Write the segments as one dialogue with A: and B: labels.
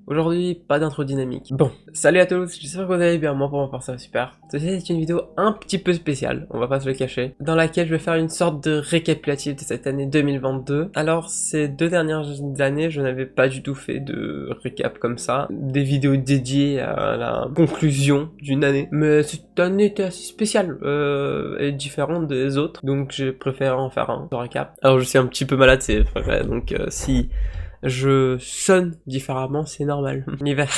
A: Aujourd'hui, pas d'intro dynamique. Bon, salut à tous, j'espère que vous allez bien, moi pour ma part ça va super. Ceci est une vidéo un petit peu spéciale, on va pas se le cacher, dans laquelle je vais faire une sorte de récapitulatif de cette année 2022. Alors, ces 2 dernières années, je n'avais pas du tout fait de récap comme ça, des vidéos dédiées à la conclusion d'une année. Mais cette année était assez spéciale et différente des autres, donc j'ai préféré en faire un récap. Alors je suis un petit peu malade, c'est vrai, donc si je sonne différemment, c'est normal. L'hiver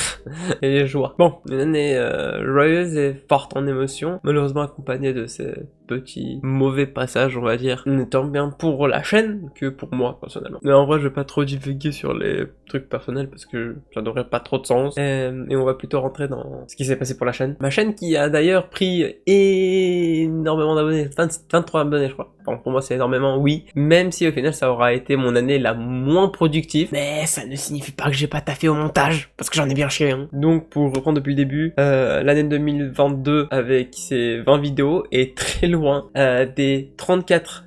A: et les joies. Bon, une année joyeuse et forte en émotions, malheureusement accompagnée de ces petits mauvais passages, on va dire, tant bien pour la chaîne que pour moi personnellement. Mais en vrai, je vais pas trop divulguer sur les trucs personnels parce que ça n'aurait pas trop de sens. Et on va plutôt rentrer dans ce qui s'est passé pour la chaîne. Ma chaîne qui a d'ailleurs pris énormément d'abonnés, 23 abonnés je crois. Bon, pour moi c'est énormément, oui, même si au final ça aura été mon année la moins productive, mais ça ne signifie pas que j'ai pas taffé au montage, parce que j'en ai bien chié, hein. Donc pour reprendre depuis le début, l'année 2022 avec ses 20 vidéos est très loin des 34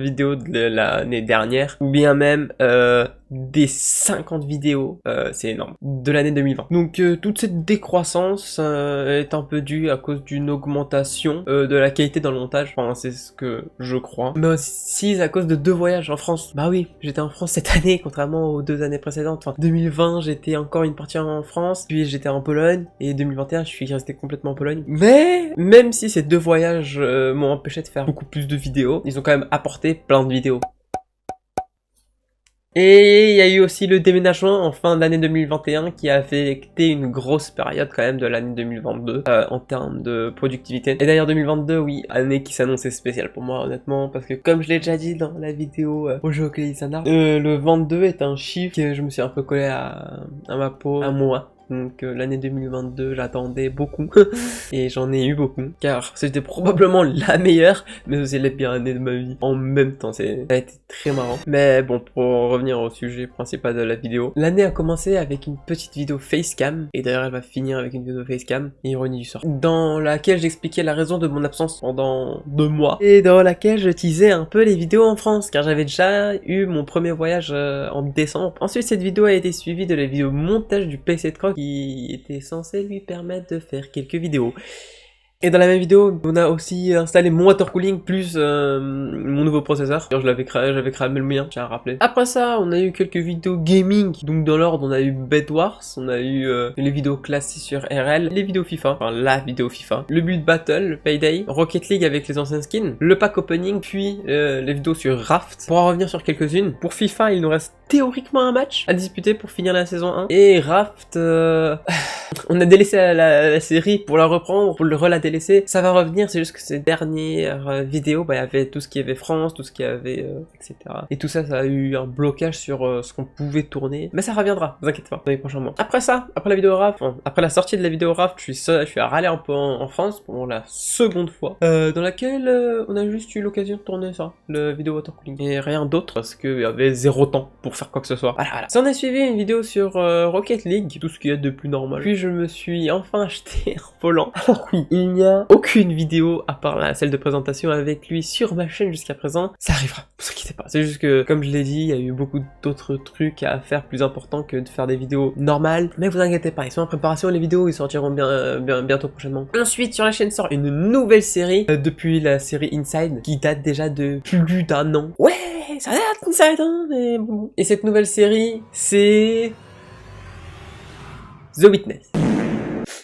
A: vidéos de l'année dernière, ou bien même des 50 vidéos, c'est énorme, de l'année 2020. Donc toute cette décroissance est un peu due à cause d'une augmentation de la qualité dans le montage, enfin c'est ce que je crois, mais aussi à cause de 2 voyages en France. Bah oui, j'étais en France cette année, contrairement aux 2 années précédentes. Enfin 2020 j'étais encore une partie en France, puis j'étais en Pologne, et 2021 je suis resté complètement en Pologne. Mais même si ces 2 voyages m'ont empêché de faire beaucoup plus de vidéos, ils ont quand même apporté plein de vidéos. Et il y a eu aussi le déménagement en fin d'année 2021 qui a affecté une grosse période quand même de l'année 2022 en termes de productivité. Et d'ailleurs 2022, oui, année qui s'annonçait spéciale pour moi honnêtement, parce que comme je l'ai déjà dit dans la vidéo au jeu auquel le 22 est un chiffre que je me suis un peu collé à ma peau, à moi. Donc l'année 2022, j'attendais beaucoup et j'en ai eu beaucoup car c'était probablement la meilleure mais aussi la pire année de ma vie en même temps. Ça a été très marrant. Mais bon, pour revenir au sujet principal de la vidéo, l'année a commencé avec une petite vidéo facecam et d'ailleurs elle va finir avec une vidéo facecam, ironie du sort, dans laquelle j'expliquais la raison de mon absence pendant 2 mois et dans laquelle je teasais un peu les vidéos en France car j'avais déjà eu mon premier voyage en décembre. Ensuite cette vidéo a été suivie de la vidéo montage du PC de Croc qui était censé lui permettre de faire quelques vidéos. Et dans la même vidéo, on a aussi installé mon water cooling plus mon nouveau processeur. J'avais cramé le mien, tiens à rappeler. Après ça, on a eu quelques vidéos gaming. Donc dans l'ordre, on a eu Bed Wars, on a eu les vidéos classées sur RL, les vidéos FIFA, enfin la vidéo FIFA, le Build Battle, le Payday, Rocket League avec les anciens skins, le pack opening, puis les vidéos sur Raft. Pour en revenir sur quelques-unes, pour FIFA, il nous reste théoriquement un match à disputer pour finir la saison 1. Et Raft, on a délaissé la série pour la reprendre, pour le délaisser. Ça va revenir, c'est juste que ces dernières vidéos, bah, il y avait tout ce qui avait France, tout ce qui avait etc. Et tout ça, ça a eu un blocage sur ce qu'on pouvait tourner. Mais ça reviendra, vous inquiétez pas, dans les prochains mois. Après ça, après la vidéo Raft, enfin, après la sortie de la vidéo Raft, je suis à râler un peu en France pour la seconde fois, dans laquelle on a juste eu l'occasion de tourner ça, le vidéo water cooling. Et rien d'autre, parce qu'il y avait 0 temps pour faire quoi que ce soit. Voilà. Ça en a suivi une vidéo sur Rocket League, tout ce qu'il y a de plus normal. Puis je me suis enfin acheté un volant. Alors oui, il n'y a aucune vidéo à part celle de présentation avec lui sur ma chaîne jusqu'à présent. Ça arrivera, vous inquiétez pas. C'est juste que, comme je l'ai dit, il y a eu beaucoup d'autres trucs à faire plus importants que de faire des vidéos normales. Mais vous inquiétez pas, ils sont en préparation, les vidéos, ils sortiront bientôt prochainement. Ensuite, sur la chaîne sort une nouvelle série, depuis la série Inside, qui date déjà de plus d'1 an. Ouais, ça date Inside, hein, mais bon. Et cette nouvelle série, c'est The Witness.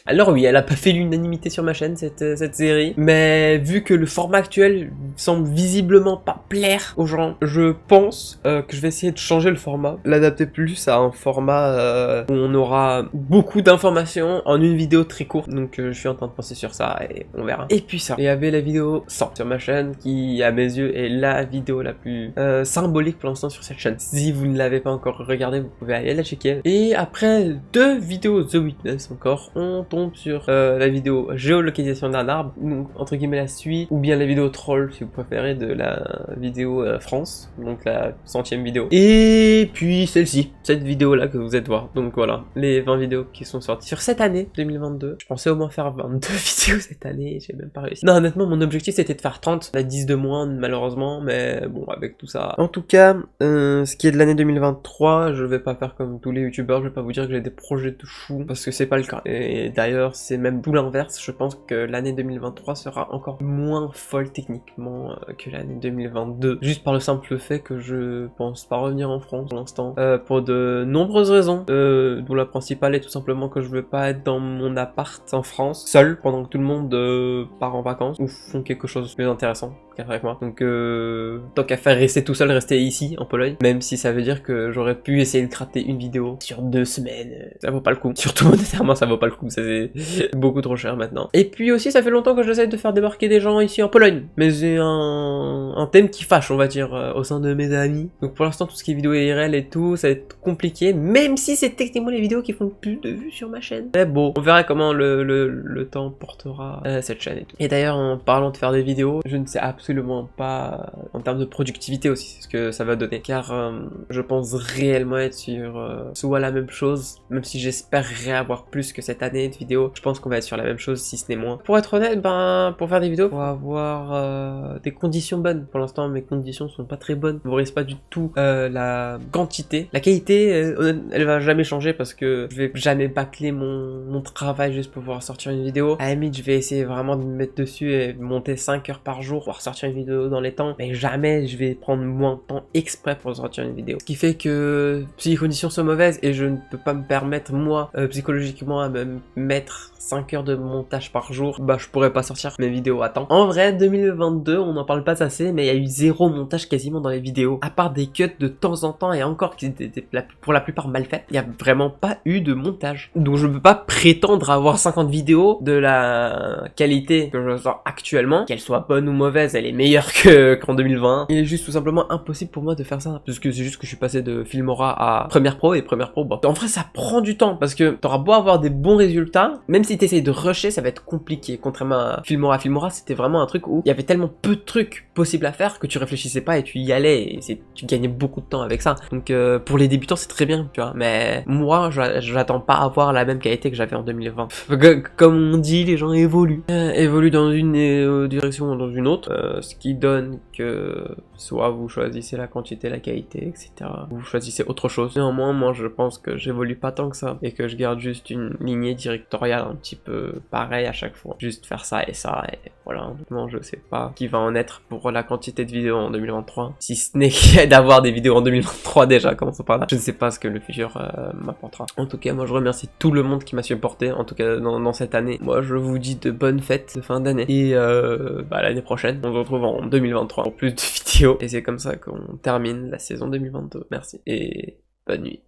A: Alors oui, elle a pas fait l'unanimité sur ma chaîne, cette série, mais vu que le format actuel semble visiblement pas plaire aux gens, je pense que je vais essayer de changer le format, l'adapter plus à un format où on aura beaucoup d'informations en une vidéo très courte, donc je suis en train de penser sur ça et on verra. Et puis ça, il y avait la vidéo 100 sur ma chaîne qui, à mes yeux, est la vidéo la plus symbolique pour l'instant sur cette chaîne. Si vous ne l'avez pas encore regardée, vous pouvez aller la checker. Et après 2 vidéos The Witness encore, on tombe tombe sur la vidéo géolocalisation d'un arbre, donc entre guillemets la suite, ou bien la vidéo troll si vous préférez de la vidéo France, donc la 100e vidéo. Et puis celle-ci, cette vidéo là que vous êtes voir. Donc voilà, les 20 vidéos qui sont sorties sur cette année 2022. Je pensais au moins faire 22 vidéos cette année, j'ai même pas réussi. Non, honnêtement, mon objectif c'était de faire 30, la 10 de moins malheureusement, mais bon, avec tout ça. En tout cas, ce qui est de l'année 2023, je vais pas faire comme tous les youtubeurs, je vais pas vous dire que j'ai des projets de fou, parce que c'est pas le cas. Et d'ailleurs, c'est même tout l'inverse, je pense que l'année 2023 sera encore moins folle techniquement que l'année 2022, juste par le simple fait que je pense pas revenir en France pour l'instant, pour de nombreuses raisons, dont la principale est tout simplement que je veux pas être dans mon appart en France, seul, pendant que tout le monde part en vacances, ou font quelque chose de plus intéressant avec moi. Donc tant qu'à faire rester tout seul, rester ici en Pologne, même si ça veut dire que j'aurais pu essayer de gratter une vidéo sur 2 semaines, ça vaut pas le coup. Surtout monétairement ça vaut pas le coup, ça c'est beaucoup trop cher maintenant. Et puis aussi ça fait longtemps que j'essaie de faire débarquer des gens ici en Pologne, mais c'est un thème qui fâche on va dire au sein de mes amis. Donc pour l'instant tout ce qui est vidéo IRL et tout, ça va être compliqué, même si c'est techniquement les vidéos qui font le plus de vues sur ma chaîne. Mais bon, on verra comment le temps portera cette chaîne et tout. Et d'ailleurs en parlant de faire des vidéos, je ne sais absolument pas en termes de productivité aussi c'est ce que ça va donner, car je pense réellement être sur soit la même chose, même si j'espérerais avoir plus que cette année de vidéos, je pense qu'on va être sur la même chose si ce n'est moins. Pour être honnête, ben pour faire des vidéos, faut avoir des conditions bonnes. Pour l'instant mes conditions sont pas très bonnes, je valorise pas du tout la quantité. La qualité elle va jamais changer parce que je vais jamais bâcler mon travail juste pour pouvoir sortir une vidéo. À la limite je vais essayer vraiment de me mettre dessus et monter 5 heures par jour pour sortir une vidéo dans les temps, mais jamais je vais prendre moins de temps exprès pour sortir une vidéo. Ce qui fait que si les conditions sont mauvaises et je ne peux pas me permettre moi psychologiquement à me mettre 5 heures de montage par jour, bah je pourrais pas sortir mes vidéos à temps. En vrai 2022 on n'en parle pas assez, mais il y a eu 0 montage quasiment dans les vidéos, à part des cuts de temps en temps et encore qui étaient pour la plupart mal faites. Il y a vraiment pas eu de montage, donc je peux pas prétendre avoir 50 vidéos de la qualité que je sors actuellement, qu'elle soit bonne ou mauvaise, elle est meilleure qu'en 2020. Il est juste tout simplement impossible pour moi de faire ça, parce que c'est juste que je suis passé de Filmora à Premiere Pro, et Premiere Pro, bon, en vrai ça prend du temps, parce que t'auras beau avoir des bons résultats, même si t'essayes de rusher, ça va être compliqué, contrairement à Filmora. Filmora c'était vraiment un truc où il y avait tellement peu de trucs possibles à faire que tu réfléchissais pas et tu y allais, et tu gagnais beaucoup de temps avec ça. Donc pour les débutants c'est très bien, tu vois, mais moi j'attends pas avoir la même qualité que j'avais en 2020. Comme on dit, les gens évoluent dans une direction ou dans une autre, ce qui donne que soit vous choisissez la quantité, la qualité, etc. Vous choisissez autre chose. Néanmoins, moi je pense que j'évolue pas tant que ça et que je garde juste une lignée directoriale un petit peu pareille à chaque fois. Juste faire ça et voilà. Honnêtement, je sais pas qui va en être pour la quantité de vidéos en 2023. Si ce n'est d'avoir des vidéos en 2023 déjà, commençons par là. Je ne sais pas ce que le futur m'apportera. En tout cas, moi je remercie tout le monde qui m'a supporté, en tout cas dans cette année. Moi je vous dis de bonnes fêtes de fin d'année et l'année prochaine, on se retrouve en 2023 pour plus de vidéos. Et c'est comme ça qu'on termine la saison 2022. Merci et bonne nuit.